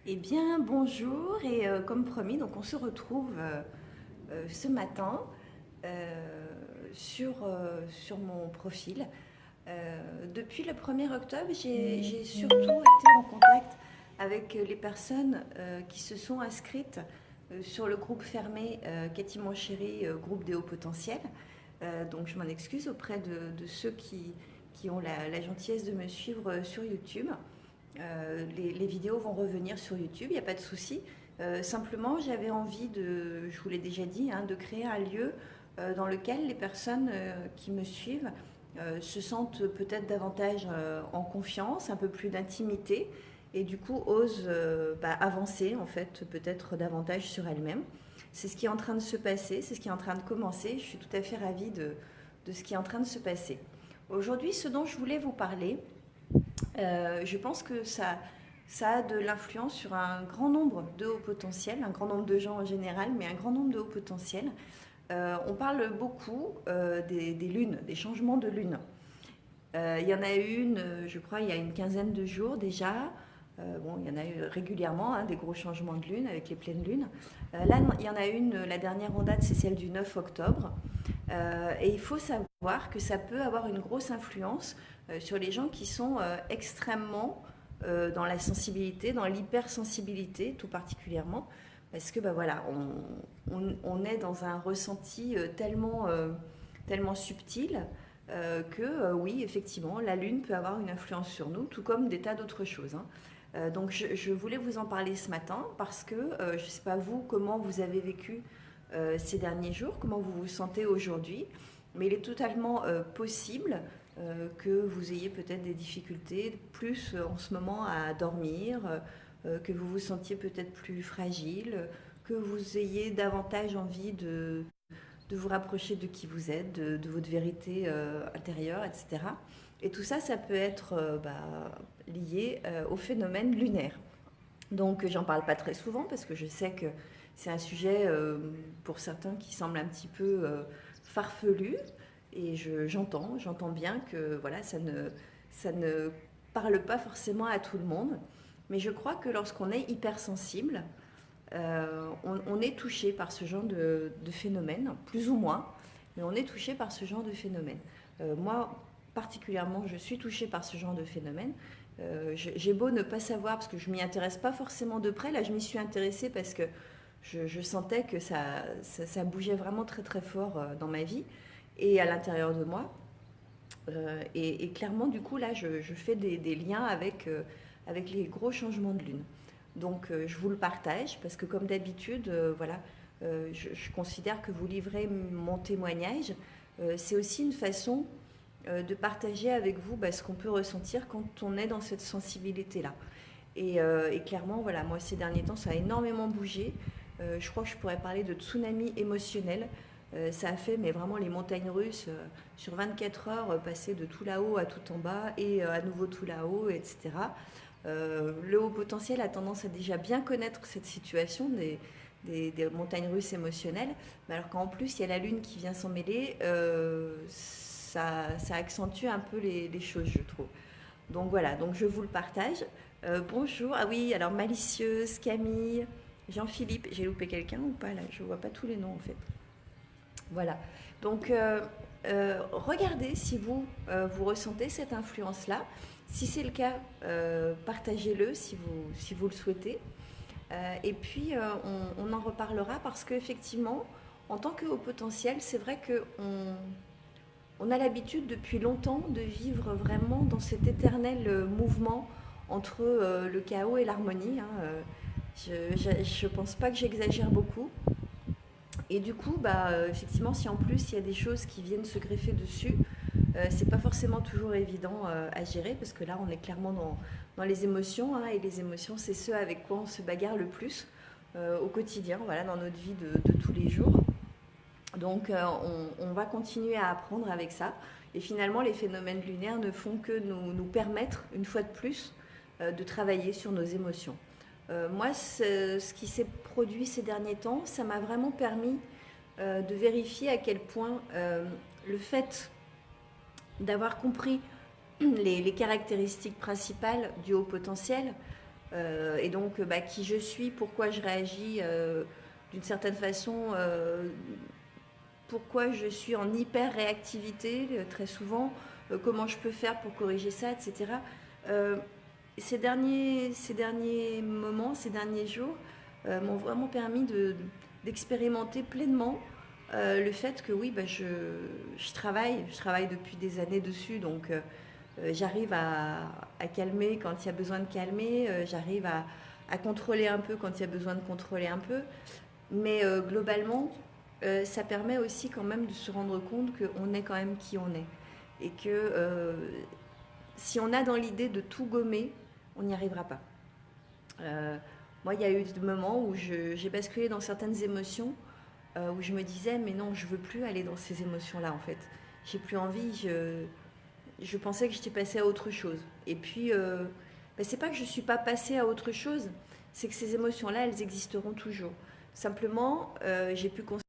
Eh bien, bonjour et comme promis, donc on se retrouve ce matin sur mon profil. Depuis le 1er octobre, j'ai surtout été en contact avec les personnes qui se sont inscrites sur le groupe fermé Cathy Monchéry, groupe des hauts potentiels. Donc je m'en excuse auprès de ceux qui ont la gentillesse de me suivre sur YouTube. Les vidéos vont revenir sur YouTube, il n'y a pas de souci. Simplement, j'avais envie je vous l'ai déjà dit, hein, de créer un lieu dans lequel les personnes qui me suivent se sentent peut-être davantage en confiance, un peu plus d'intimité, et du coup osent avancer en fait peut-être davantage sur elles-mêmes. C'est ce qui est en train de se passer, c'est ce qui est en train de commencer. Je suis tout à fait ravie de ce qui est en train de se passer. Aujourd'hui, ce dont je voulais vous parler, je pense que ça a de l'influence sur un grand nombre de hauts potentiels, un grand nombre de gens en général, mais un grand nombre de hauts potentiels. On parle beaucoup des lunes, des changements de lune. Il y en a eu une, je crois, il y a une quinzaine de jours déjà. Bon, il y en a eu régulièrement, hein, des gros changements de lune avec les pleines lunes. Là, il y en a une, la dernière en date, c'est celle du 9 octobre. Et il faut savoir que ça peut avoir une grosse influence sur les gens qui sont extrêmement dans la sensibilité, dans l'hypersensibilité tout particulièrement, parce que bah, voilà, on est dans un ressenti tellement subtil que oui, effectivement, la Lune peut avoir une influence sur nous, tout comme des tas d'autres choses, hein. Donc je voulais vous en parler ce matin parce que je ne sais pas vous comment vous avez vécu ces derniers jours, comment vous vous sentez aujourd'hui, mais il est totalement possible que vous ayez peut-être des difficultés plus en ce moment à dormir, que vous vous sentiez peut-être plus fragile, que vous ayez davantage envie de vous rapprocher de qui vous êtes, de votre vérité intérieure, etc. Et tout ça, ça peut être lié au phénomène lunaire. Donc j'en parle pas très souvent parce que je sais que c'est un sujet pour certains qui semble un petit peu farfelu et j'entends bien que voilà, ça ne parle pas forcément à tout le monde. Mais je crois que lorsqu'on est hypersensible, on est touché par ce genre de phénomène, plus ou moins, mais on est touché par ce genre de phénomène. Moi, particulièrement, je suis touchée par ce genre de phénomène. J'ai beau ne pas savoir, parce que je m'y intéresse pas forcément de près, là je m'y suis intéressée parce que je sentais que ça bougeait vraiment très très fort dans ma vie et à l'intérieur de moi. Et clairement, du coup, là, je fais des liens avec les gros changements de lune. Donc, je vous le partage parce que, comme d'habitude, voilà, je considère que vous livrez mon témoignage. C'est aussi une façon de partager avec vous ce qu'on peut ressentir quand on est dans cette sensibilité-là. Et clairement, voilà, moi, ces derniers temps, ça a énormément bougé. Je crois que je pourrais parler de tsunami émotionnel. Ça a fait mais vraiment les montagnes russes sur 24 heures, passer de tout là-haut à tout en bas et à nouveau tout là-haut, etc. Le haut potentiel a tendance à déjà bien connaître cette situation des montagnes russes émotionnelles, mais alors qu'en plus il y a la lune qui vient s'en mêler, ça accentue un peu les choses, je trouve. Donc voilà, donc je vous le partage. Bonjour, ah oui, alors Malicieuse, Camille, Jean-Philippe, j'ai loupé quelqu'un ou pas là? Je vois pas tous les noms en fait. Voilà. Donc, regardez si vous ressentez cette influence-là. Si c'est le cas, partagez-le si vous le souhaitez. Et puis, on en reparlera parce qu'effectivement, en tant que haut potentiel, c'est vrai qu'on a l'habitude depuis longtemps de vivre vraiment dans cet éternel mouvement entre le chaos et l'harmonie, hein. Je ne pense pas que j'exagère beaucoup. Et du coup, effectivement, si en plus il y a des choses qui viennent se greffer dessus, c'est pas forcément toujours évident à gérer parce que là, on est clairement dans les émotions, hein, et les émotions, c'est ce avec quoi on se bagarre le plus au quotidien, voilà, dans notre vie de tous les jours. Donc, on va continuer à apprendre avec ça. Et finalement, les phénomènes lunaires ne font que nous permettre, une fois de plus, de travailler sur nos émotions. Moi, ce qui s'est produit ces derniers temps, ça m'a vraiment permis de vérifier à quel point le fait d'avoir compris les caractéristiques principales du haut potentiel, Et donc qui je suis, pourquoi je réagis d'une certaine façon, pourquoi je suis en hyper réactivité très souvent, comment je peux faire pour corriger ça, etc. Ces derniers moments, ces derniers jours, m'ont vraiment permis d'expérimenter pleinement le fait que oui, je travaille depuis des années dessus, donc j'arrive à calmer quand il y a besoin de calmer, j'arrive à contrôler un peu quand il y a besoin de contrôler un peu, mais globalement, ça permet aussi quand même de se rendre compte qu'on est quand même qui on est, et que si on a dans l'idée de tout gommer, on n'y arrivera pas. Euh, Moi, il y a eu des moments où j'ai basculé dans certaines émotions, où je me disais, mais non, je veux plus aller dans ces émotions-là, en fait. J'ai plus envie, je pensais que j'étais passée à autre chose. Et puis, c'est pas que je suis pas passée à autre chose, c'est que ces émotions-là, elles existeront toujours. Simplement, j'ai pu constater